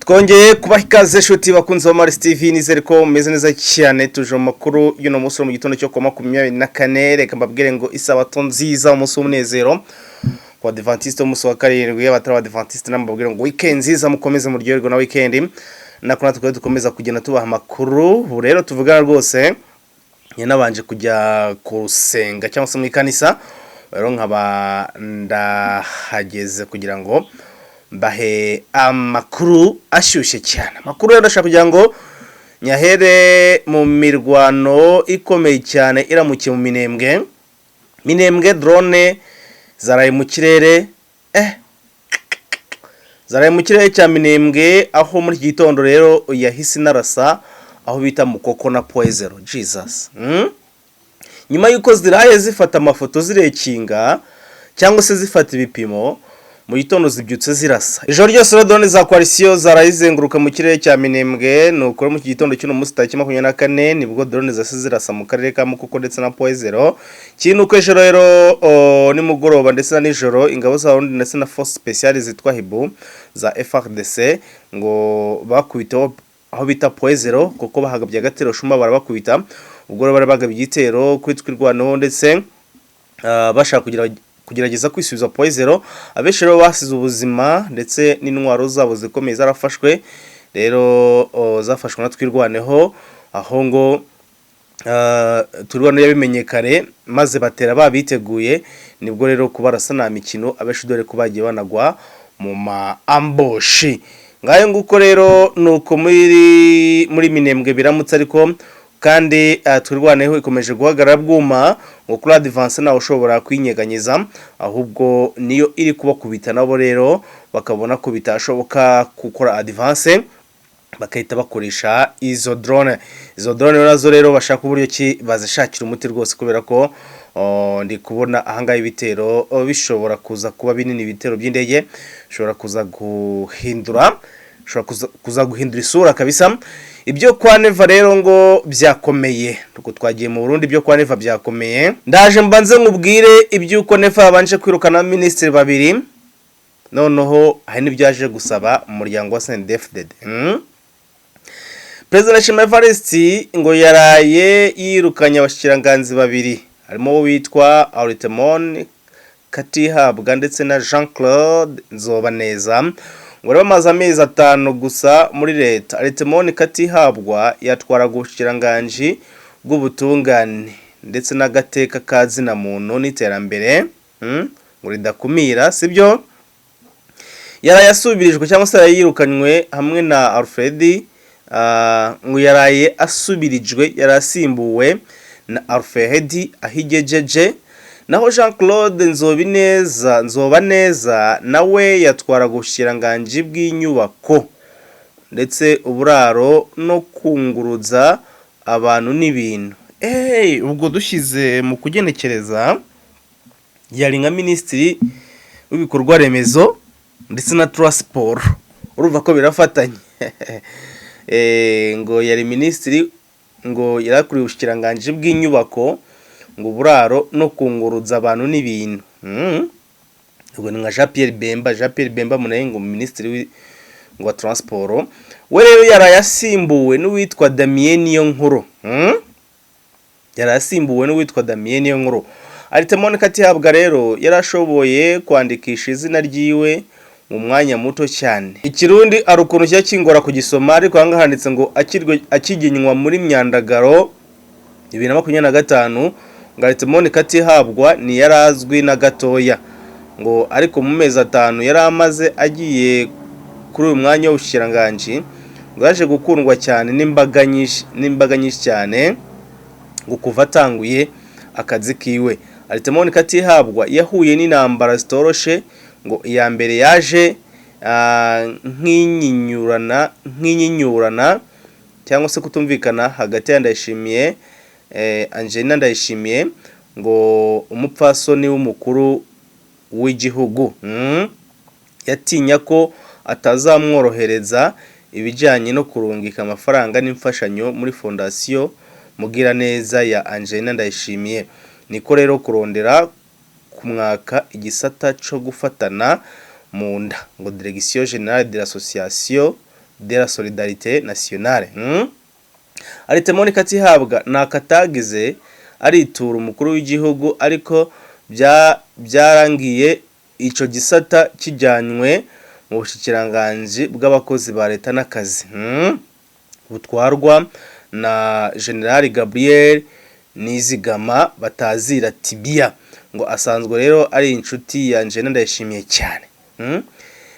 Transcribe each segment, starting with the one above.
twongeye kubaha ikaze nshuti bakunze ba Mars TV, nizere ko meze neza cyane. Tuje mu makuru y'uno munsi mu gitondo cyo ku 24, reka mbabwire ngo isabato nziza, umunsi w'umunezero kwa Adventiste, umunsi wa karindwi. Abatari Adventiste nambabwire ngo weekend nziza, mukomeze muryoherwe na weekend. Nakona dukomeza kugenda tubaha amakuru. Ubu rero tuvugana rwose nabanje kujya kusenga cyangwa se mu ikanisa, rero nkaba ndahageze kugira ngo bahe amakuru ashyushye cyane. Amakuru rero ndashaka kugira ngo nyahere mu mirwano ikomeye cyane iramukiye mu Minembwe. Drone zaraye mu kirere cya Minembwe, aho muri iki gitondo rero yahise narasa aho bita Mukoko na Poezero. Jesus. Nyuma yuko ziraye zifata amafoto zirekinga cyangwa se zifata ibipimo, mu gitondo zibyutse zirasa. Ijoro ryose drone za coalition zarayizenguruka mu kirere cya Minembwe, nuko mu gitondo cy'uno munsi tariki 24 nibwo drone zase zirasa mu karere ka Mukoko ndetse na Poezero. Kintu ko ejoro rero nimugoroba ndetse na nijoro ingabo za Burundi ndetse na force speciale zitwa Hibu za FARDC ngo bakubiteho aho bita Poezero, kuko bahagabye agatero shuma barabakubita. Ubwo bari bagabye igitero kwitwirwanaho ndetse bashaka kugerageza kwisubiza Poezero. Abenshi rero basize ubuzima ndetse n'intwaro zabo zikomeye zarafashwe. Rero zafashwe na twirwaneho, aho ngo turwane yabimenyekare maze batera babiteguye. Nibwo rero kubarasa na mikino abenshi dore kubagiye banagwa mu amboshi. Ngayo nguko rero nuko muri Minembwe biramutse, ariko kandi twirwaneho ikomeje guhagarara bwuma ngo kuri Advance nawe ushobora kwinyeganyeza, ahubwo niyo iri kubakubita nabo rero bakabona ko bitashoboka gukora Advance, bakahita bakoresha izo drone nazo rero bashaka uburyo ki bazishakira umuti rwose, kubera ko ndi kubona ahangaye ibitero bishobora kuza kuba binini. Ibitero by'indege bishobora kuza guhindura isura kabisa. Ibyo kwa Neva rero ngo byakomeye, nuko twagiye mu Burundi. Ibyo kwa Neva byakomeye, ndaje mbanze nkubwire ibyuko Neva yabanje kwirukana ministeri babiri, noneho hari n'ibyaje gusaba umuryango wa CNDD-FDD. President Shima Evariste ngo yaraye yirukanye abashikiranganzi babiri, harimo witwa Aritemon Katihabwa ndetse na Jean-Claude Nzobaneza. ngo bamaze amezi 5 gusa muri leta. Aritemon Katihabwa yatwara gushikiranganje bw'ubutungane ndetse n'agateka kazina muntu n'iterambere ngo ridakumira, sibyo? Yarayasubirijwe cyangwa se yirukanywe hamwe na Alfred, ngo yaraye asubirijwe, yarasimbuwe na Alfred ahigejeje. Naho Jean-Claude Nzobaneza nawe yatwara gushikiranganje bw'inyubako ndetse uburaro no kunguruza abantu n'ibintu. Ubwo dushize mu kugenekereza yari nka ministry w'ibikorwa remezo ndetse na transport, urumva ko birafatanye. Ngo yari ministry, ngo yarakuri ubushikiranganje bw'inyubako, ngo buraro no kunguruza abantu n'ibintu. Ubwo ni nka Jean Pierre Bemba munaye ngo ministry wa transport. We rero yarayasimbuwe n'uwitwa Damien Niyonkuru. Aritemon Katihabwa rero yarashoboye kwandikisha izina ryiwe mu mwanya muto cyane. Ikirundi ari ukuntu cyakingora kugisoma, ariko hanga handitse ngo akiginywa muri Myandagaro 2025. ngo Aritemon Katihabwa ni yarazwi na gatoya, ngo ariko mu mezi 5 yaramaze agiye kuri uyu mwanya w'ubushikiranganje, ngo yaje gukundwa cyane n'imbaga nyinshi cyane ngo kuva atanguye akazi kiwe. Aritemon Katihabwa yahuye n'intambara zitoroshe, ngo iya mbere yaje nk'inyinyurana cyangwa se kutumvikana hagati ya Ndayishimiye Angelina Ndayishimiye, ngo umupfasoni w'umukuru w'igihugu yatinya ko atazamworohereza ibijyanye no kurungika amafaranga n'imfashanyo muri fondasiyo Mugiraneza ya Angelina Ndayishimiye. Niko rero kurondera kumwaka igisata cyo gufatana mu nda, ngo Direction Générale de l'Association de la solidarité nationale. Aritemoni Katihabwa nakatagize aritura umukuru w'igihugu, ariko byarangiye ico gisata kijanywe mu bushikiranganje bw'abakozi ba leta n'akazi butwarwa na General Gabriel Nizigama batazira Tibia, ngo asanzwe rero ari inshuti ya Angela Ndayishimiye cyane.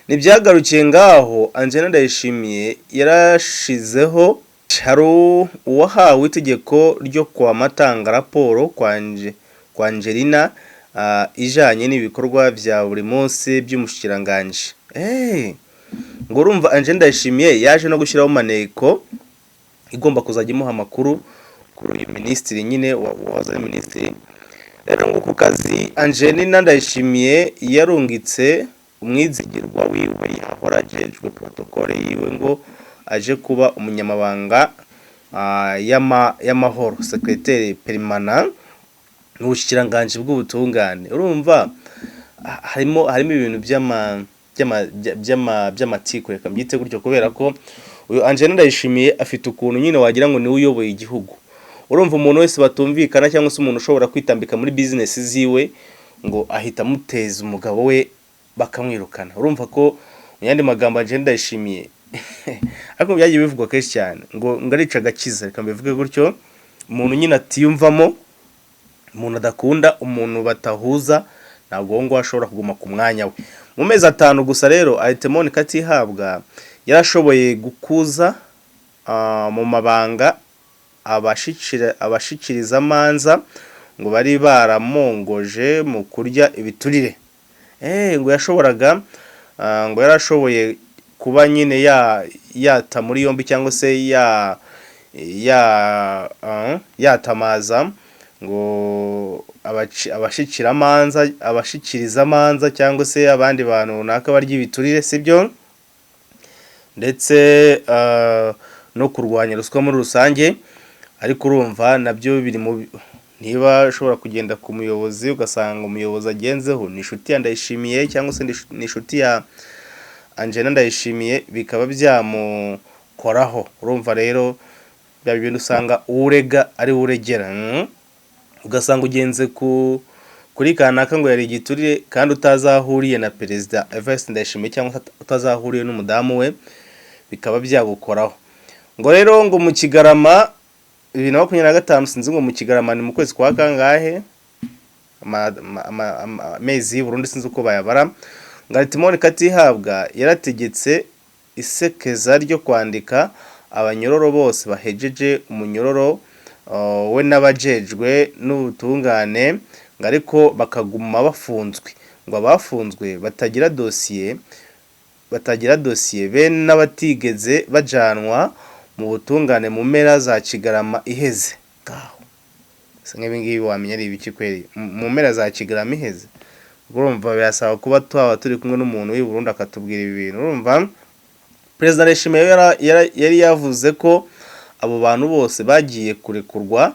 Nibyagarukiye ngaho Angela Ndayishimiye yarashizeho Charo uwahawe itegeko ryo kwa matanga raporo kwa Angelina ijanye n'ibikorwa vya buri munsi by'umushikiranganje. Ngo urumva Angela Ndayishimiye yaje no gushyiraho maneko igomba kuzajya imuha amakuru kuri uyu ministri nyine waza ministri. Rero ngo ku kazi Angelina Ndayishimiye yarungitse umwizigirwa wiwe yahora ajejwe protocole yiwe ngo aje kuba umunyamabanga y'amahoro, secrétaire permanent n'ubushikiranganje bw'ubutungane. Urumva harimo ibintu by'amatiko reka mbyite gutyo, kubera ko uyu Angela Ndayishimiye afite ukuntu nyine wagira ngo ni uyoboye igihugu. Urumva umuntu wese batumvikana cyangwa se umuntu ushobora kwitambika muri business ziwe ngo ahita muteza umugabo we bakamwirukana. Urumva ko mu yandi magambo Angela Ndayishimiye ariko byagiye bivugwa kenshi cyane ngo ngarica gakiza, reka mbivuge gutyo, umuntu nyine atiyumvamo, umuntu adakunda, umuntu batahuza, ntabwo ngo ashobora kuguma ku mwanya we. Mu mezi 5 gusa rero Aritemoni Katihabwa yarashoboye gukuza mu mabanga abashikiriza amanza ngo bari baramongoje mu kurya ibiturire. Ngo yashoboraga ngo yarashoboye kuba nyine yata muri yombi cyangwa se yatamaza ngo abashikiriza amanza cyangwa se abandi bantu runaka barya ibiturire, sibyo, ndetse no kurwanya ruswa muri rusange. Ariko urumva nabyo biri mu niba ushobora kugenda ku muyobozi ugasanga umuyobozi agenzeho ni inshuti ya Ndayishimiye cyangwa se ni inshuti ya Angela Ndayishimiye, bikaba byamukoraho. Urumva rero bya bintu usanga urega ari uregera, ugasanga ugenze kuri kanaka ngo yari igiturire kandi utazahuriye na Perezida Evariste Ndayishimiye cyangwa utazahuriye n'umudamu we, bikaba byagukoraho. Ngo rero ngo mu Kigarama 2025 sinzi ngo mu Kigarama ni mu kwezi kwa kangahe amezi Burundi sinzi uko bayabara. Ngo Aritemoni Katihabwa yarategetse isekeza ryo kwandika abanyororo bose bahejeje umunyororo we n'abajejwe n'ubutungane, ngo ariko bakaguma bafunzwe, ngo abafunzwe batagira dosiye be n'abatigeze bajanwa mu butungane mu mpera za Kigarama iheze. Ngaho sange bingibi wamenya ari ibiki kweri mu mpera za Kigarama iheze. Urumva birasaba kuba twaba turi kumwe n'umuntu w'i Burundi akatubwira ibi bintu. Urumva Perezida Ndayishimiye yari yavuze ko abo bantu bose bagiye kurekurwa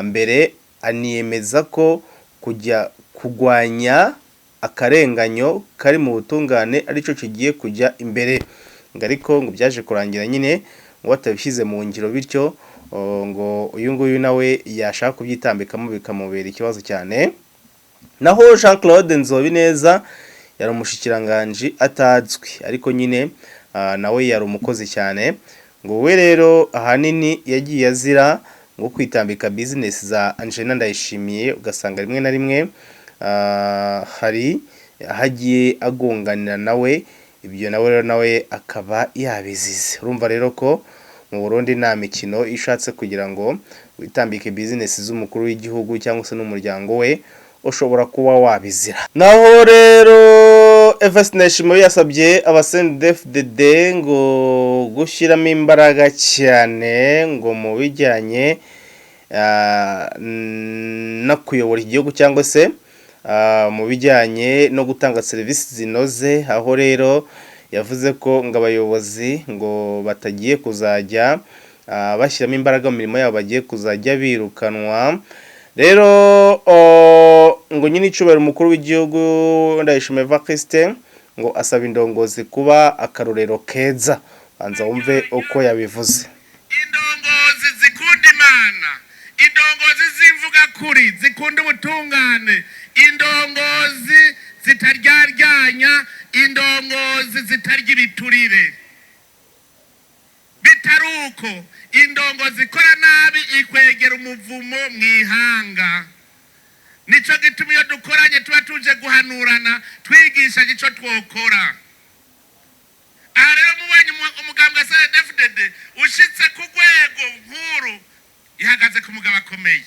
mbere, aniyemeza ko kujya kugwanya akarenganyo kari mu butungane arico kigiye kujya imbere. Ariko ngo byaje kurangira nyine ngo batabishyize mu ngiro, bityo ngo uyu nguyu nawe yashaka kubyitambikamo bikamubera ikibazo cyane. Naho Jean Claude Nzobineza yari umushikiranganje atazwi, ariko nyine nawe yari umukozi cyane. Ngo we rero ahanini yagiye azira ngo kwitambika business za Angela Ndayishimiye, ugasanga rimwe na rimwe hari hagiye agonganira nawe, ibyo nawe akaba yabizize. Urumva rero ko mu Burundi nta mikino ishatse kugira ngo witambike business z'umukuru w'igihugu cyangwa se n'umuryango we, ushobora kuba wabizira. Naho rero Evariste Ndayishimiye yasabye abasendefdd ngo gushyiramo imbaraga cyane ngo mu bijyanye no kuyobora igihugu cyangwa se mu bijyanye no gutanga serivisi zinoze. Aho rero yavuze ko ngo abayobozi ngo batagiye kuzajya bashyiramo imbaraga mu mirimo yabo, bagiye kuzajya birukanwa. Rero ngo nyine icubahiro umukuru w'igihugu Ndayishimiye Evariste ngo asaba indongozi kuba akarorero keza anza wumve uko yabivuze. Indongozi zikunda Imana, indongozi zimvuga kuri, zikunda ubutungane, indongozi zitaryaryanya, indongozi zitarya ibiturire. Bitaruko indongozi ikora nabi ikwegera umuvumo mwihanga. Nico gituma iyo dukoranye tuba tuje guhanurana, twigisha ico twokora. Rero mubonye umugambwe CNDD-FDD ushitse ku rwego nkuru, ihagaze ku mugabo akomeye.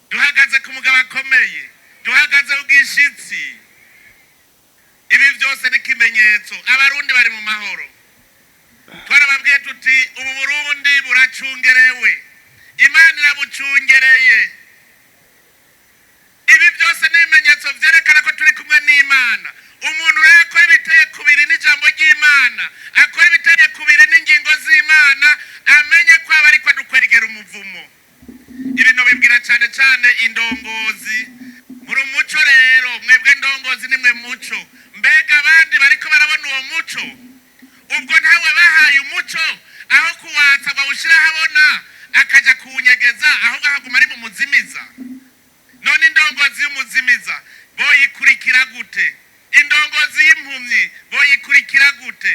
Duhagaze ku mugabo akomeye, duhagaze ubwishitsi. Ibi byose ni kimenyetso abarundi bari mu mahoro. Twarababwiye tuti ubu Burundi buracungerewe, Imana irabucungereye. Ibi byose ni ibimenyetso vyerekana ko turi kumwe n'Imana. Umuntu rero akora ibiteye kubiri n'ijambo ry'Imana, akora ibiteye kubiri n'ingingo z'Imana, amenye ko aba ariko adukweregera umuvumo. Ibintu bibwira cyane cyane indongozi. Muri umuco rero, mwebwe ndongozi nimwe muco. Mbega abandi bariko barabona uwo muco? Ubwo ntawe bahaye umuco, aho kuwatsa bawushira habona akaja kuwunyegeza, aho gahaguma ari mu muzimiza. None indongozi y'umuzimiza boyikurikira gute? Indongozi y'impumyi boyikurikira gute?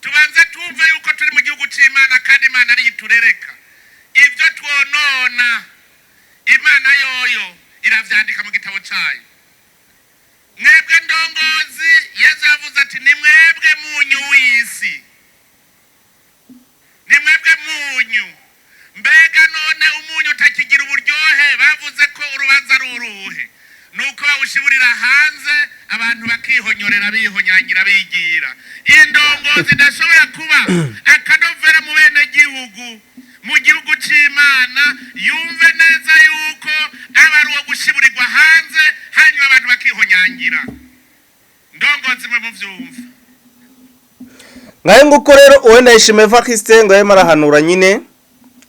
Tubanze tumve yuko turi mu gihugu c'Imana kandi Imana ari iturereka. Ivyo twonona Imana yoyo iravyandika mu gitabo cayo. Mwebwe ndongozi, Yesu yavuze ati ni mwebwe munyu w'isi. Ni mwebwe munyu. Mbega none umunyu utakigira uburyohe, bavuze ko urubanza ruruhe. Nuko bawushiburira hanze, abantu bakihonyorera bihonyangira bigira. Indongozi idashobora kuba akanovera mu bene gihugu, mu gihugu c'Imana, yumve neza yuko aba ari uwo gushiburirwa hanze, hanyuma abantu bakihonyangira. Ndongozi mwe muvyumva. Ngaye nguko rero uwenda yishimiye Vakiste ngo yema arahanura nyine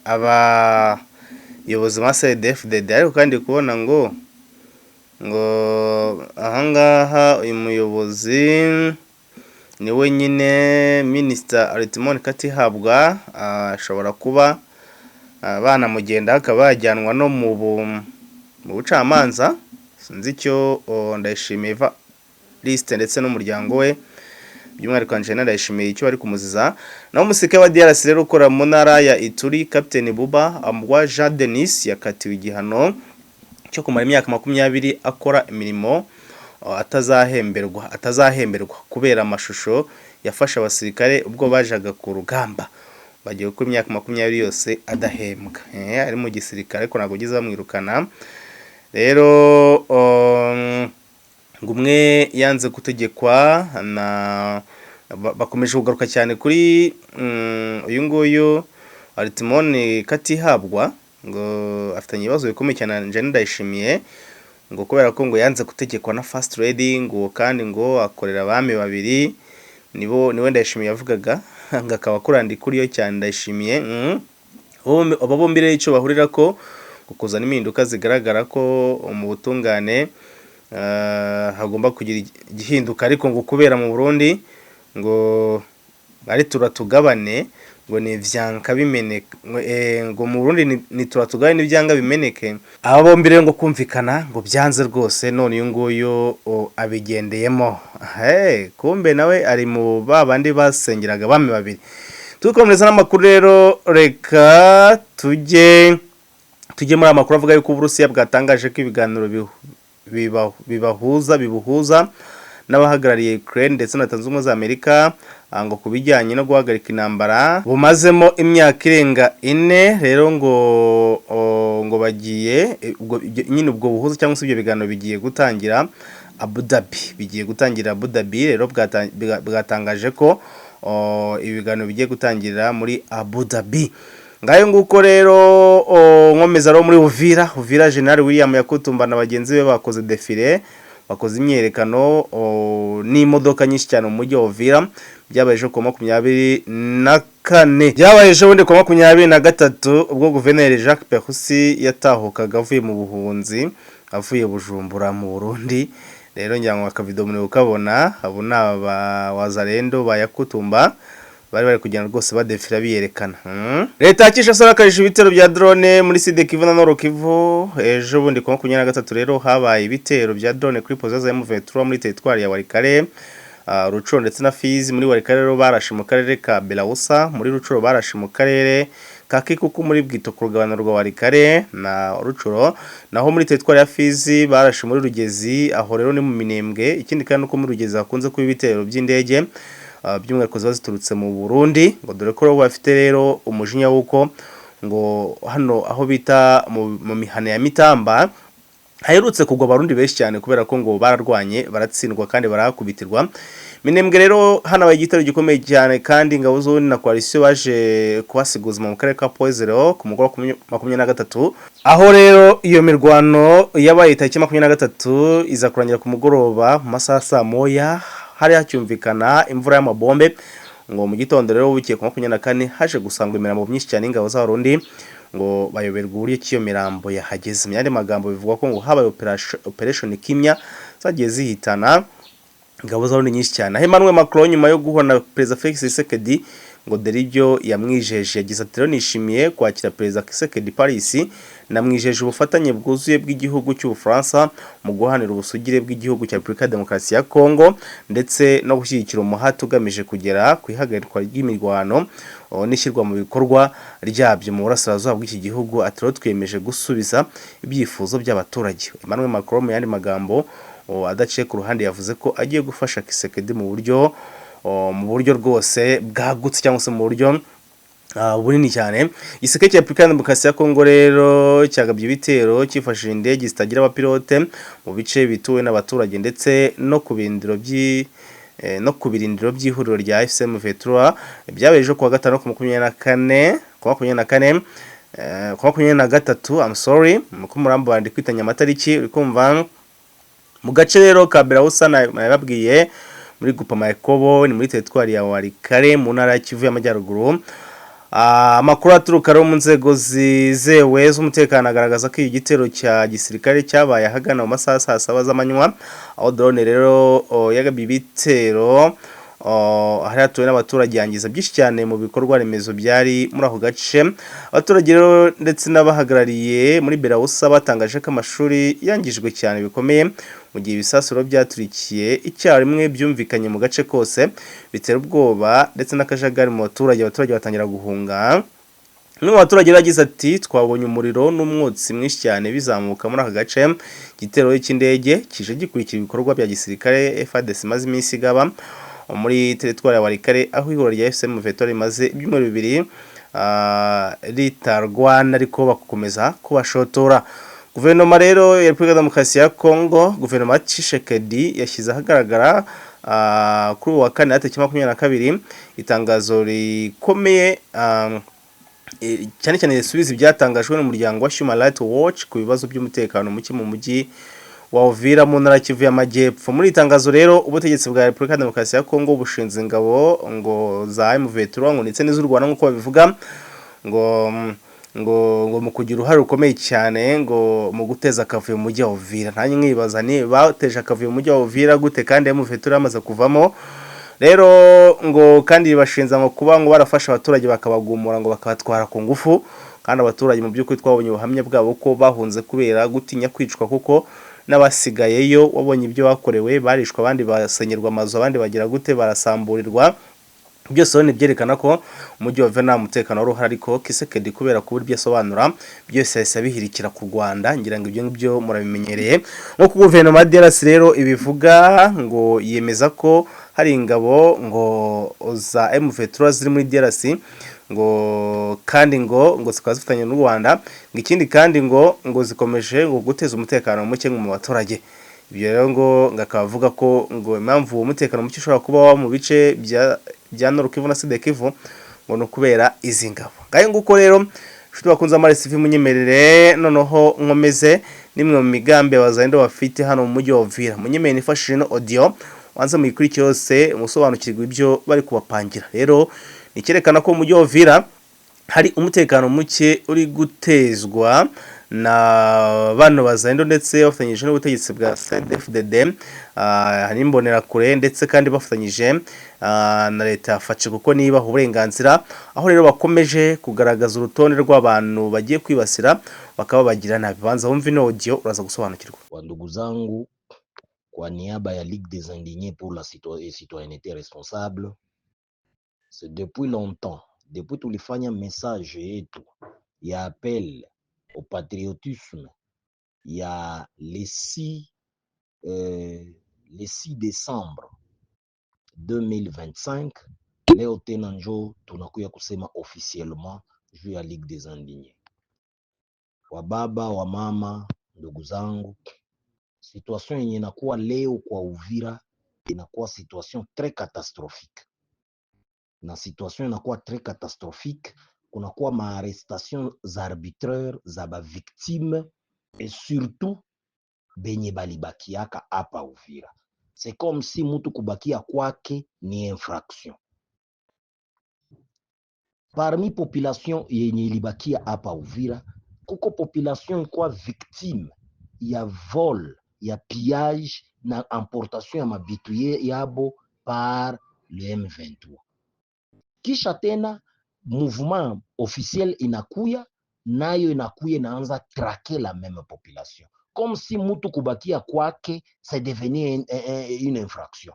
abayobozi ba CNDD-FDD, ariko kandi kubona ngo ahangaha uyu muyobozi niwe nyine Minister Altimon Katihabwa ashobora kuba banamugenda akaba yajyanwa no mu bucamanza. Sinzi icyo ndayishimiye liste ndetse n'umuryango we, by'umwihariko Angela ndayishimiye icyo bari kumuziza. Naho umusirikare wa DRC rero ukora mu ntara ya Ituri, Captain Buba Ambwa Jean Denis yakatiwe igihano cyo kumara imyaka 20 akora imirimo atazahemberwa kubera amashusho yafasha abasirikare ubwo bajaga ku rugamba. Bagiye gukora imyaka 20 yose adahembwa, ari mu gisirikare ariko ntabwo gize bamwirukana. Rero ngumwe yanze gutegekwa na bakomeje kugaruka cyane kuri uyu nguyu Altimon Katihabwa, ngo afitanye ibibazo bikomeye cyane Angela ndayishimiye, ngo kubera ko ngo yanze gutegekwa na Fast Trading, ngo kandi ngo akorera abami babiri, niwe ndayishimiye yavugaga, ngo akaba kurandi kuri yo cyane ndayishimiye. Abo bombi rero icyo bahurira ko kuzana impinduka zigaragara ko mu butungane hagomba kugira igihinduka, ariko ngo kubera mu Burundi ngo ari turatugabane, ngo ni vyanka bimeneke, ngo mu Burundi ni turatugabane n'ivyanga bimeneke. Aba bombi rero ngo kumvikana ngo byanze rwose, none uyu nguyu abigendeyemo. Kumbe nawe ari mu babandi basengeraga bami babiri. Tukomereza n'amakuru rero, reka tujye muri amakuru avuga yuko Uburusiya bwatangaje ko ibiganiro bibuhuza n'abahagarariye Ukraine ndetse na Tanzania Ubumwe za Amerika ngo kubijyanye no guhagarika intambara bumazemo imyaka irenga 4. Rero ngo bagiye nyine ubwo buhuza cyangwa se ibyo biganiro bigiye gutangira Abu Dhabi. Rero bwatangaje ko ibiganiro bigiye gutangirira muri Abu Dhabi. Ngayo nguko rero nkomeza ro muri Uvira General William Yakutumba na bagenzi be bakoze defile, bakoze imyerekano n'imodoka nyinshi cyane mu mujyi wa Uvira. Byabaye ejo ku 24, byabaye ejo bundi ku 23 ubwo Guverineri Jacques Perusi yatahukaga avuye mu buhunzi, avuye Bujumbura mu Burundi. Rero njyanwa akavido muri ukabona abo naba wazalendo ba Yakutumba bari kugenda rwose badefira biyerekana. Leta ya Kinshasa yarakajije ibitero bya drone muri Sud Kivu na Nord Kivu. Ejo bundi ku 23 rero habaye ibitero bya drone kuri poste za M23 muri territoire ya Walikale, Rucuro ndetse na Fizi. Muri Walikale rero barashe mu karere ka Belawusa, muri Rucuro barashe mu karere ka Kikuku, muri Bwito ku rugabano rwa Walikale na Rucuro, naho muri territoire ya Fizi barashe muri Rugezi, aho rero ni mu Minembwe. Ikindi kandi uko muri Rugezi hakunze kuba ibitero by'indege by'umwihariko ziba ziturutse mu Burundi, ngo dore ko bafite rero umujinya wuko ngo hano aho bita mu mihana ya Mitamba haherutse kugwa abarundi benshi cyane kubera ko ngo bararwanye baratsindwa kandi barakubitirwa. Minembwe rero hano abaye igitero gikomeye cyane kandi ingabo zo na coalition baje kubasiguza mu karere ka Poezero ku mugoroba 23, aho rero iyo mirwano yabaye tariki 23 iza kurangira ku mugoroba mu masaha saa moya, hari hacyumvikana imvura y'amabombe. Ngo mu gitondo rero bukiye ku 24 haje gusangwa imirambo myinshi cyane ingabo z'abarundi, ngo bayoberwa uburyo kiyo mirambo yahageze. Mu yandi magambo bivugwa ko ngo habaye operation Kimya zagiye zihitana ingabo z'abarundi nyinshi cyane. Emmanuel Macron nyuma yo guhura na President Felix Tshisekedi ngo deribyo yamwijeje, yagize ati rero nishimiye kwakira President Tshisekedi Paris, namwijeje ubufatanye bwuzuye bw'igihugu cy'Ubufaransa mu guhanira ubusugire bw'igihugu cya Republika ya Demokarasi ya Kongo ndetse no gushyigikira umuhate ugamije kugera ku ihagarikwa ry'imirwano n'ishyirwa mu bikorwa ryabyo mu burasirazuba bw'iki gihugu. Ati rero twiyemeje gusubiza ibyifuzo by'abaturage. Emmanuel Macron mu yandi magambo adaciye ku ruhande yavuze ko agiye gufasha Tshisekedi mu buryo rwose bwagutse cyangwa se mu buryo bunini cyane. Igisirikare cya Republika ya Demokarasi ya Kongo rero cyagabye ibitero cyifashishije indege zitagira abapilote mu bice bituwe n'abaturage ndetse no ku birindiro by'ihuriro rya FCM23 byabaye ejo kuwa gatanu ku 24 I'm sorry muko murambo bandi kwitanya amatariki uri kumva mu gace rero ka Belawusa nababwiye muri Gupama Yakobo ni muri territoire ya Walikale mu ntara ya Kivu y'Amajyaruguru. Amakuru aturuka mu nzego zizewe z'umutekano agaragaza ko igitero cya gisirikare cyabaye ahagana mu masaha saa 7 z'amanywa, aho drone rero yagabye ibitero ahari hatuwe n'abaturage yangiza byinshi cyane mu bikorwa remezo byari muri ako gace. Abaturage rero ndetse n'abahagarariye muri Belawusa batangaje ko amashuri yangijwe cyane bikomeye mu gihe ibisasuro byaturikiye icyarimwe byumvikanye mu gace kose, bitera ubwoba ndetse n'akajagari mu baturage batangira guhunga. Umwe mu baturage yagize ati twabonye umuriro n'umwotsi mwinshi cyane bizamuka muri aka gace. Igitero cy'indege kije gikurikira ibikorwa bya gisirikare FARDC maze iminsi igaba muri territoire ya Walikale, aho ihuriro rya FCM23 rimaze ibyumweru bibiri ritarwana ariko bakomeza kubashotora. Guverinoma rero ya Republika ya Demokarasi ya Kongo, guverinoma ya Tshisekedi yashyize ahagaragara kuri uwa kane tariki 22 itangazo rikomeye cyane cyane risubiza ibyatangajwe n'umuryango wa Human Rights Watch ku bibazo by'umutekano muke mu mujyi wa Uvira mu ntara Kivu y'Amajyepfo. Muri itangazo rero ubutegetsi bwa Republika ya Demokarasi ya Kongo bushinze ingabo ngo za M23 ngo ndetse n'iz'u Rwanda nk'uko babivuga ngo mu kugira uruhare rukomeye cyane ngo mu guteza akavuyo mu mujyi wa Uvira. Nanjye nkibaza ni bateje akavuyo mu mujyi wa Uvira gute kandi M23 yamaze kuvamo. Rero ngo kandi bashinza ngo kuba ngo barafasha abaturage bakabagumura ngo bakabatwara ku ngufu, kandi abaturage mu by'ukuri twabonye ubuhamya bwabo ko bahunze kubera gutinya kwicwa, kuko n'abasigayeyo wabonye ibyo bakorewe, barishwa abandi basenyerwa amazu, abandi bagira gute barasamburirwa. Byose ni byerekana ko umujyi wa Uvira umutekano wari uhari, ariko Tshisekedi kubera kubura ibyo asobanura byose yahise abihirikira ku Rwanda. Ngira ngo ibyo ngibyo murabimenyereye. Nko ku guverinoma ya DRC rero ibivuga ngo yemeza ko hari ingabo ngo za M23 ziri muri DRC ngo kandi ngo zikaba zifitanye n'u Rwanda, ngo ikindi kandi ngo zikomeje ngo guteza umutekano muke mu baturage. Ibyo rero ngo ngakavuga ko ngo impamvu uwo mutekano muke ushobora kuba mu bice bya Nord Kivu na Sud Kivu ngo no kubera izi ngabo. Gaye nguko rero nshuti bakunze amaresi munyemerere noneho nkomeze nimwe mu migambi abazayendo bafite hano mu mujyi wa Uvira. Munyemerere nifashishije no audio wanze muyikurikire yose umusobanukirwa ibyo bari kubapangira. Rero nicyerekana ko mu mujyi wa Uvira hari umutekano muke uri gutezwa na bano bazendo ndetse bafatanyije n'ubutegetsi bwa CNDD-FDD n'imbonerakure ndetse kandi bafatanyije na leta yafashe kuko niba uburenganzira, aho rero bakomeje kugaragaza urutonde rw'abantu bagiye kwibasira bakaba bagira nabi. Banza wumve ino audio uraza gusobanukirwa. Kwa ndugu zangu, kwa niaba ya Ligue des Indignés pour la citoyenneté responsable, c'est depuis longtemps, depuis tulifanya message yetu ya appel au patriotisme ya le 6 décembre 2025, leo tena njo tunakuya kusema officiellement juu ya Ligue des Indignés. Wababa, wa mama, ndugu zangu, situation yenye inakuwa leo kwa Uvira inakuwa situation très catastrophique. Na situation inakuwa très catastrophique, kunakuwa maarrestation za arbitraire za ba victime et surtout benye balibakiaka hapa Uvira. C'est comme si mutu kubakia kwake ni infraction. Parmi population yenye ilibakia hapa Uvira, kuko population kwa victime ya vol, ya pillage na importation ya mabitu yabo par le M23. Kisha tena mouvement officiel inakuya, nayo inakuya inaanza traquer la même population. Comme si mutu kubakia kwake c'est devenu une infraction.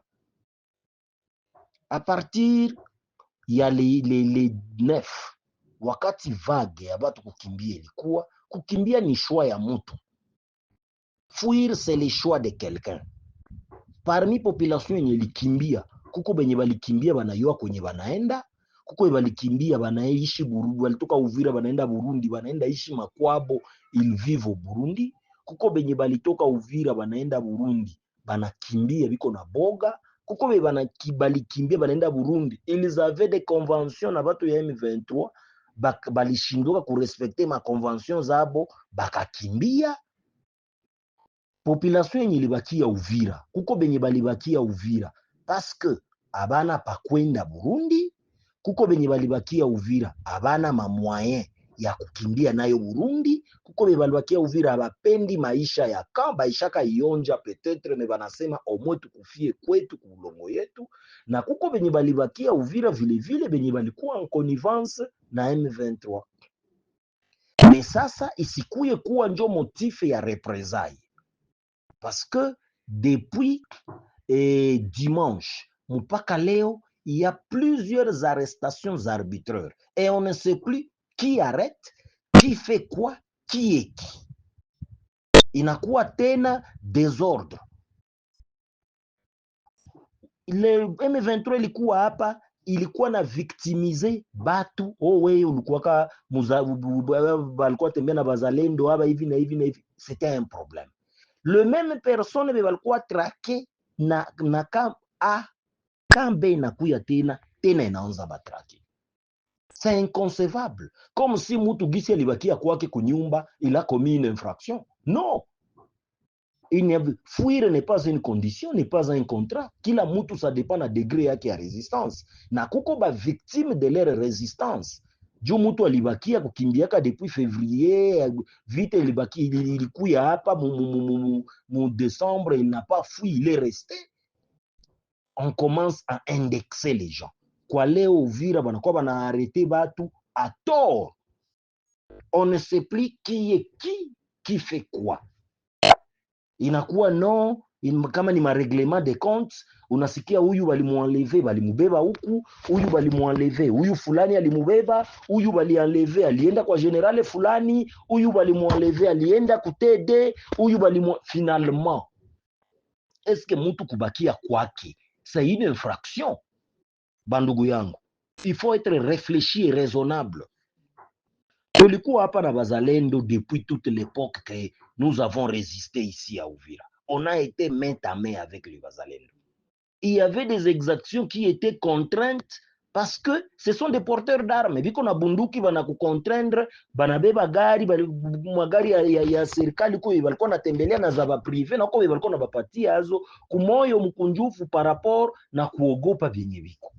À partir ya les 9, wakati vague ya batu kukimbia ilikuwa, kukimbia ni choix ya mutu. Fuir c'est le choix de quelqu'un. Parmi population yenye likimbia, kuko benye balikimbia banayua kwenye banaenda, kuko balikimbia banaishi Burundi, walitoka Uvira banaenda Burundi, banaenda ishi makwabo, ils vivent au Burundi. Kuko benye balitoka Uvira banaenda Burundi, banakimbia biko na boga. Kuko balikimbia banaenda Burundi, ils avaient des conventions na batu ya M23, balishindoka kurespecter ma convention zabo, bakakimbia. Population yenye ilibakia Uvira, kuko benye balibakia Uvira parce que abana pa kwenda Burundi, kuko benye balibakia Uvira abana ma moyen ya kukimbia nayo Burundi, kuko benye balibakia Uvira abapendi maisha ya kamba ishaka ionja peut-être me banasema omwe tukufie kwetu kulongo yetu, na kuko benye balibakia Uvira vile vile benye balikuwa en connivence na M23. Mais sasa isikuye kuwa njo motif ya représailles. Parce que depuis dimanche, mpaka leo, il y a plusieurs arrestations arbitraires. Et on ne sait plus qui arrête, qui fait quoi, qui est qui. Inakuwa tena désordre. Le M23 ilikuwa hapa, ilikuwa na victimiser batu. Oh we, ulikuwa ka balikuwa tembea na bazalendo haba hivi na hivi na hivi. C'était un problème. Le même personne balikuwa traqué na kambe inakuya tena inaanza batraqué. C'est inconcevable. Comme si mutu gisi alibakia kwake kunyumba il a commis une infraction. Non. Fuir n'est pas une condition, n'est pas un contrat. Kila mutu ça dépend na degré yake ya résistance. Na kuko ba victime de leur résistance. Juu mutu alibakia kukimbiaka depuis février, vite ilikuya hapa mu décembre, il n'a pas fui, il est resté. On commence à indexer les gens. Kwa leo Uvira banakuwa bana arrêter batu à tort. On ne sait plus qui est qui fait quoi. Inakuwa non, kama ni mareglement de comptes, unasikia huyu balimuenleve, balimubeba huku, huyu balimuenleve, huyu fulani alimubeba, huyu balienleve, alienda kwa generale fulani, huyu balimuenleve, alienda kutede, huyu finalement. Est-ce que mutu kubakia kwake c'est une infraction? Bandugu yangu, il faut être réfléchi et raisonnable. Tulikuwa hapa na bazalendo depuis toute l'époque que nous avons résisté ici à Uvira. On a été main à main avec les bazalendo. Il y avait des exactions qui étaient contraintes parce que ce sont des porteurs d'armes. Biko na bunduki bana kucontraindre, banabeba gari, magari ya serikali ko balikuwa natembelea na za ba privé na ko balikuwa na bapatia azo kumoyo mkunjufu par rapport na kuogopa vyenye biko.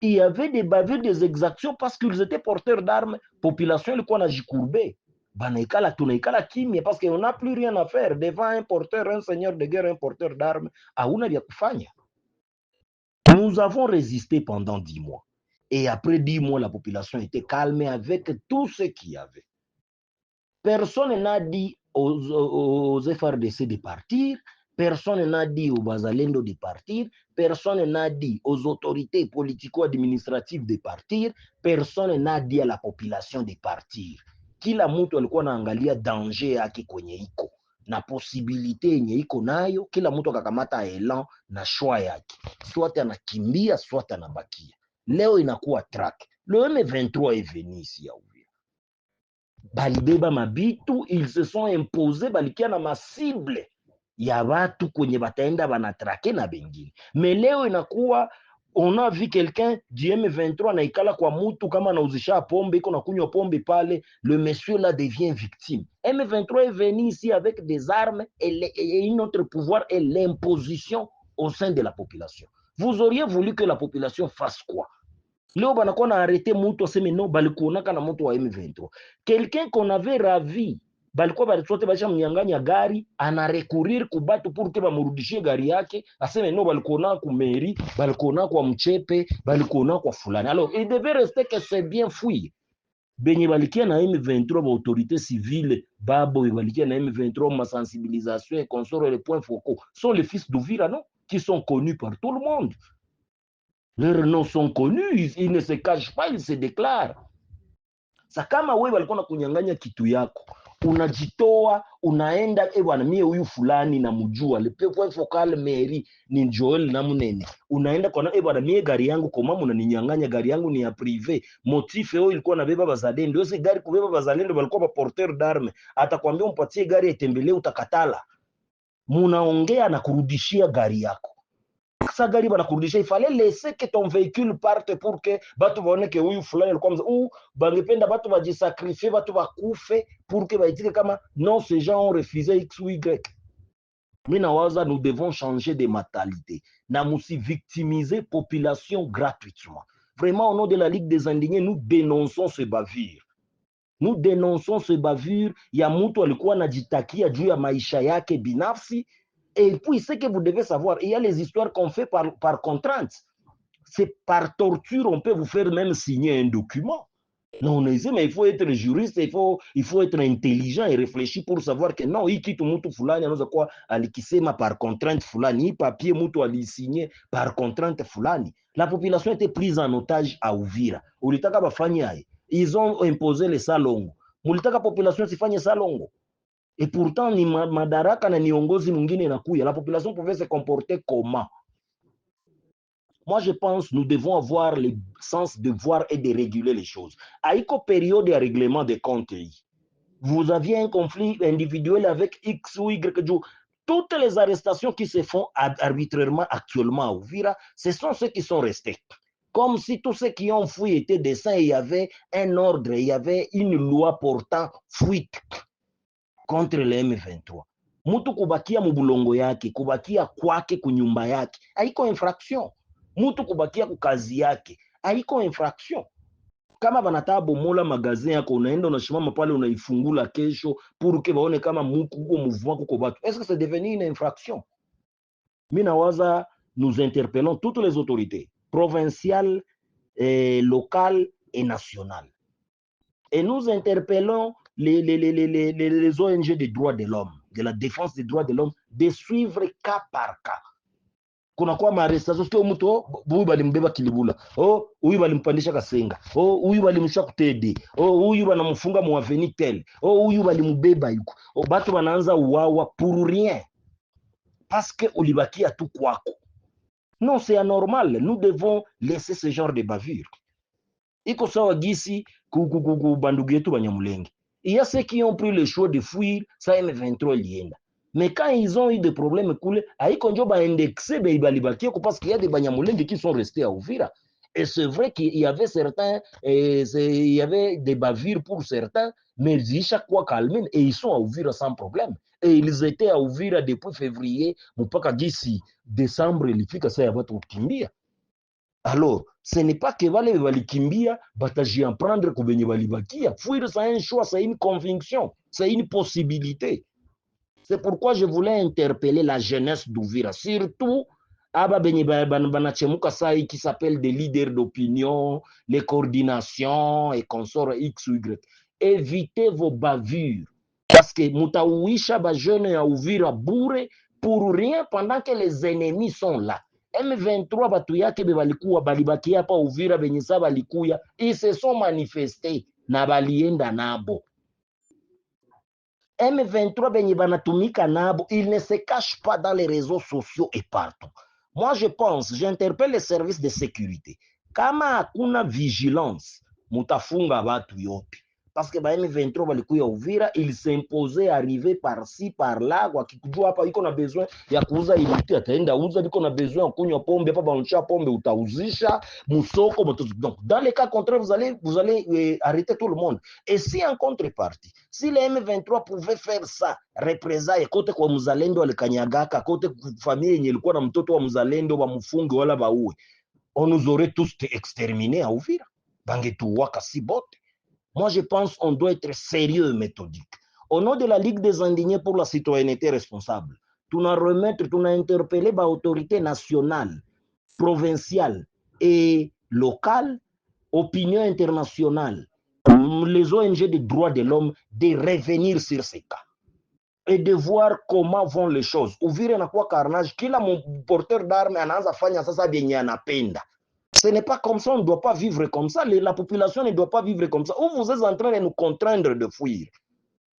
Il y avait des bavures, des exactions parce qu'ils étaient porteurs d'armes. Population ilikuwa na jikurbé. banaikala tunaikala kimya parce qu'on n'a plus rien à faire devant un porteur, un seigneur de guerre, un porteur d'armes, hauna vya kufanya. Nous avons résisté pendant 10 mois. Et après 10 mois, la population était calme avec tout ce qu'il y avait. Personne n'a dit aux FRDC de partir, personne n'a dit aux Bazalendo de partir, personne n'a dit aux autorités politico-administratives de partir, personne n'a dit à la population de partir. Kila mtu alikuwa anaangalia danger yake kwenye iko na posibilite yenye iko nayo, kila mtu akakamata elan na shwa yake, soit anakimbia soit anabakia. Leo inakuwa track. Le M23 est venu ici ya Uvira, balibeba mabitu, ils se sont imposés, balikia na masible ya watu kwenye bataenda banatrake na bengine. Mais leo inakuwa on a vu quelqu'un du M23 naikala kwa mutu kama nauzisha pombe, iko na kunywa pombe pale, le monsieur là devient victime. M23 est venu ici avec des armes et notre pouvoir est l'imposition au sein de la population. Vous auriez voulu que la population fasse quoi? Leo banakuwa na arrêté mutu aseme non, balikuonaka na mutu wa M23. Quelqu'un qu'on avait ravi, balikuwa balisote basha mnyanganya gari, ana recourir kubatu pour que bamurudishie gari yake, aseme non, balikuona ku mairie, balikuona kwa mchepe, balikuona kwa fulani. Alors, il devait rester que c'est bien fouillé. Benye balikia na M23 ba autorité civile, babo balikia na M23 ma sensibilisation et consort les points focaux sont les fils d'Uvira, non, qui sont connus par tout le monde. Leurs noms sont connus, ils ne se cachent pas, ils se déclarent. Sa kama wewe walikuwa kunyang'anya kitu yako, unajitoa, unaenda bwana mie huyu fulani namjua, le point focal mairie ni Joel na Munene. Unaenda kwa bwana mie gari yangu kwa mama unaninyang'anya, gari yangu ni ya privé. Motif yao ilikuwa nabeba bazalendo. Yose gari kubeba bazalendo walikuwa ba porteur d'armes. Atakwambia umpatie gari itembelee, utakatala. Munaongea na kurudishia gari yako. Sa gari banakurudisha, il fallait laisser que ton véhicule parte pour que batu baone que huyu fulani alikuwa mzee, ou bangependa batu bajisacrifier, batu bakufe pour que baitike kama non, ces gens ont refusé X ou Y. Mina waza, nous devons changer de mentalité. Na musi victimiser population gratuitement. Vraiment, au nom de la Ligue des Indignés, nous dénonçons ce bavure. Nous dénonçons ce bavure. Ya mutu alikuwa najitakia juu ya maisha yake binafsi. Et puis, ce que vous devez savoir, il y a les histoires qu'on fait par contrainte. C'est par torture, on peut vous faire même signer un document. Non, mais il faut être juriste, il faut être intelligent et réfléchir pour savoir que non, il quitte mutu fulani, anaweza kuwa alikisema par contrainte fulani, papier mutu alisigné par contrainte fulani. La population était prise en otage à Uvira. Ulitaka bafanya hai. Ils ont imposé les salongo. Mulitaka population sifanye salongo. Et pourtant, ni madaraka na niongozi mwingine nakuya. La population pouvait se comporter comment? Moi, je pense que nous devons avoir le sens de voir et de réguler les choses. À une période de règlement des comptes, vous aviez un conflit individuel avec X ou Y. Toutes les arrestations qui se font arbitrairement actuellement à Uvira, ce sont ceux qui sont restés. Comme si tous ceux qui ont fui étaient des saints, il y avait un ordre, il y avait une loi portant fuite contre le M23. Mutu kubakia mubulongo yake, kubakia kwake kunyumba yake, haiko infraction. Mutu kubakia kukazi yake, haiko infraction. Kama banataka bomola magazin yako, unaenda unashimama pale unaifungula kesho pour que baone kama muku kuko mouvement kuko batu. Est-ce que c'est devenu une infraction? Mina waza, nous interpellons toutes les autorités provinciales, locales et nationales. Et nous interpellons les ONG des droits de l'homme, de la défense des droits de l'homme, de suivre cas par cas. Kuna kwa maarrestation, sio mtu huyu balimbeba Kilibula, huyu balimpandisha Kasenga, huyu balimsha kutede, huyu banamfunga mu avenue tel, huyu balimbeba yuko. Batu banaanza uwawa pour rien. Parce que ulibakia tu kwako. Non, c'est anormal. Nous devons laisser ce genre de bavure. Iko sawa gisi bandugu yetu Banyamulenge. Il y a ceux qui ont pris le choix de fuir, ça M23 lienda. Mais quand ils ont eu des problèmes cool, aïko njo ba indexé be ibalibakia parce qu'il y a des Banyamulenge qui sont restés à Uvira. Et c'est vrai qu'il y avait certains, il y avait des bavures pour certains, mais chaque fois calmés et ils sont à Uvira sans problème. Et ils étaient à Uvira depuis février, mpaka gisi décembre ilifika saa ya watu kukimbia. Alors, ce n'est pas que vale valikimbia bataji en prendre ko benye balibakia. Fuir, c'est un choix, c'est une conviction, c'est une possibilité. C'est pourquoi je voulais interpeller la jeunesse d'Uvira, surtout aba benye banachemuka sai qui s'appelle des leaders d'opinion, les coordinations et consorts X ou Y. Évitez vos bavures parce que mutaouisha ba jeune ya Uvira bure pour rien pendant que les ennemis sont là. M23 batu yake be balikuwa balibakia hapa Uvira benye sa balikuya, ils se sont manifestés na balienda nabo. M23 benye banatumika nabo, il ne se cache pas dans les réseaux sociaux et partout. Moi je pense, j'interpelle les services de sécurité. Kama hakuna vigilance, mutafunga batu yote. Parce que ba M23 balikuya Uvira, il s'imposait arriver par-ci par-là, wakikujua hapa iko na besoin ya kuuza iliti ataenda uza, iko na besoin ya kunywa pombe hapa banisha pombe utauzisha musoko. Donc dans les cas contraires vous allez arrêter tout le monde. Et si en contrepartie, si les M23 pouvaient faire ça, représailles kote kwa mzalendo alikanyagaka, kote famille yenye ilikuwa na mtoto wa mzalendo bamufunge wala baue, on nous aurait tous exterminés à Uvira. Bangetuwaka si bote. Moi, je pense qu'on doit être sérieux et méthodique. Au nom de la Ligue des indignés pour la citoyenneté responsable, tu n'as remettre, tu n'as interpellé les autorités nationales, provinciales et locales, opinion internationale, les ONG des droits de l'homme, de revenir sur ces cas et de voir comment vont les choses. Uvira na kwa carnage, kila porteur d'armes anaanza fanya sasa benye anapenda. Ce n'est pas comme ça, on ne doit pas vivre comme ça. La population ne doit pas vivre comme ça. Ou vous êtes en train de nous contraindre de fuir.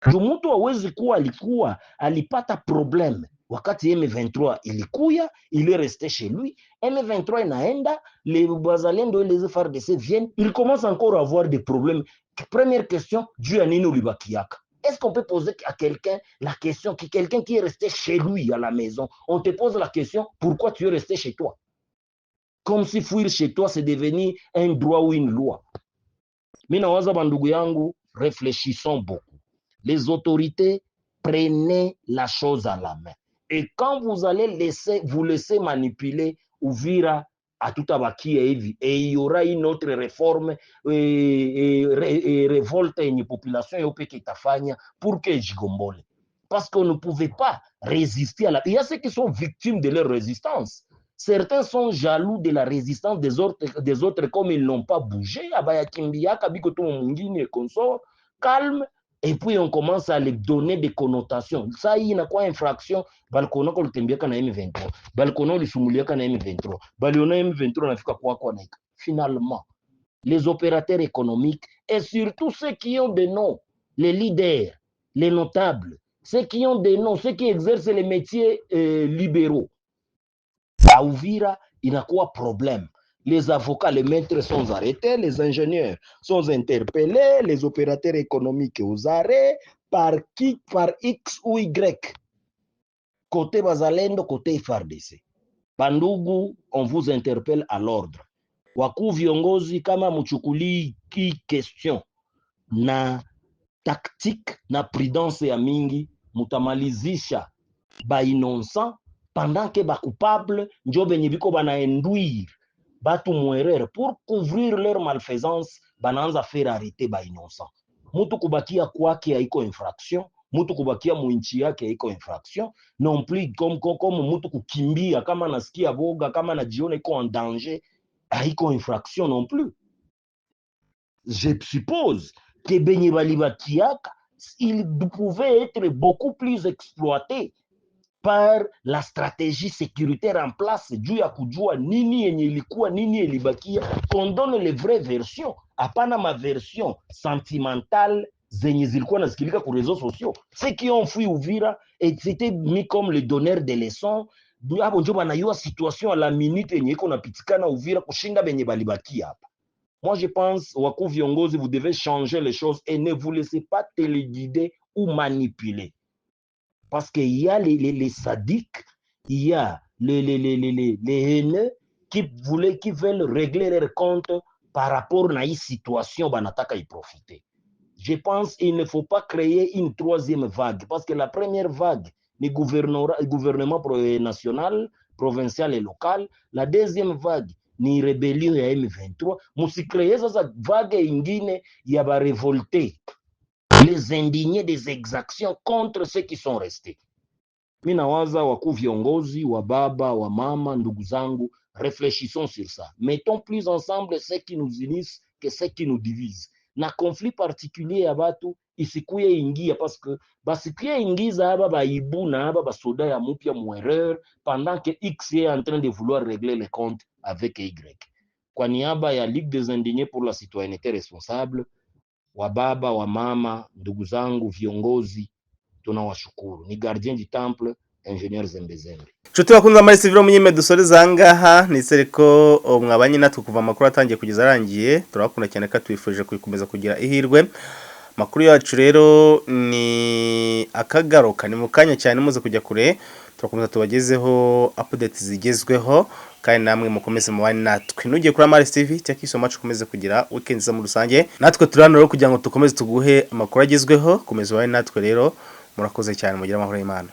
Jumutu hawezi kuwa alikuwa alipata problème. Wakati M23 ilikuya, il est resté chez lui. M23 inaenda, les Bazalendo et les FARDC viennent, ils commencent encore à avoir des problèmes. Première question, Dieu a nini ulibakiaka? Est-ce qu'on peut poser à quelqu'un la question, quelqu'un qui est resté chez lui à la maison, on te pose la question, pourquoi tu es resté chez toi? Comme si fuir chez toi, c'est devenu un droit ou une loi. Mina waza bandugu yangu, réfléchissons beaucoup. Les autorités, prenez la chose à la main. Et quand vous allez vous laisser manipuler, Uvira à tout abaki et il y aura une autre réforme et révolte une population pour que jigombole. Parce qu'on ne pouvait pas résister à la... Il y a ceux qui sont victimes de leur résistance. Certains sont jaloux de la résistance des autres comme ils n'ont pas bougé. Calme. Et puis on commence à les donner des connotations. Ça, il y a quoi infraction? Balkona ko litembiaka na M23. Balkona lisumuliaka na M23. Baliona M23 nafika kwa naika. Finalement, les opérateurs économiques et surtout ceux qui ont des noms, les leaders, les notables, ceux qui ont des noms, ceux qui exercent les métiers libéraux. À Uvira, il y a quoi problème? Les avocats, les maîtres sont arrêtés, les ingénieurs sont interpellés, les opérateurs économiques aux arrêts, par X ou Y. Côté Bazalendo, côté FARDC. Bandugu, on vous interpelle à l'ordre. Waku viongozi kama mchukuli ki question na tactique na prudence ya mingi, mutamalizisha ba innocent pendant que ba coupable njo benye biko banaenduire batu mwerere pour couvrir leur malfaisance, bananza faire arrêter ba innocent. Mutu kubakia kwake haiko infraction, mutu kubakia muinchi yake haiko infraction, non plus comme mutu kukimbia kama nasikia boga, kama najiona iko en danger, haiko infraction non plus. Je suppose que benye balibakiaka, il pouvait être beaucoup plus exploité par la stratégie sécuritaire en place juu ya kujua nini yenye ilikuwa nini ilibakia, qu'on donne les vraies versions, hapana ma version sentimentale zenye zilikuwa nasikilika ku réseaux sociaux. Ceux qui ont fui Uvira et c'était mis comme les donneurs de leçons, hapo ndio banayua situation à la minute yenye iko napitikana Uvira kushinda benye balibakia hapa. Moi je pense waku viongozi, vous devez changer les choses et ne vous laissez pas téléguider ou manipuler. Parce qu'il y a les sadiques, il y a les haineux qui veulent régler leurs comptes par rapport à une situation, banataka y profiter. Je pense qu'il ne faut pas créer une troisième vague, parce que la première vague, le gouvernement national, provincial et local, la deuxième vague, ni rebellion ya M23, musikreye sasa vague ingine ya ba révoltés, les indignés des exactions contre ceux qui sont restés. Mi nawaza wakuu viongozi wa baba wa mama, ndugu zangu, réfléchissons sur ça. Mettons plus ensemble ce qui nous unissent que ce qui nous divise. Na conflit particulier ya batu isikuye ingia, parce que basikuye ingiza aba baibu na aba basoda ya mupya mwereur pendant que X est en train de vouloir régler les comptes avec Y. Kwa niaba ya Ligue des Indignés pour la Citoyenneté Responsable, wa baba wa mama, ndugu zangu viongozi, tunawashukuru. Ni gardien du temple, ingénieur Zembezembe. Nshuti bakunze amari siviro munyime dusoreza ahangaha, nizere ko mwabanye natwe kuva amakuru atangiye kugeza arangiye. Turabakunda cyane ko twifuje kubikomeza kugira ihirwe. Makuru yacu rero ni akagaruka, ni mukanya cyane muze kujya kure. Turakomeza tubagezeho updates zigezweho kandi namwe mukomeze mubane natwe. Nugiye kuri Amari TV, thank you so much, komeze kugira weekend za mu rusange. Natwe turano rero kugira ngo tukomeze tuguhe amakuru agezweho, komeze mubane natwe rero. Murakoze cyane, mugira amahoro y'Imana.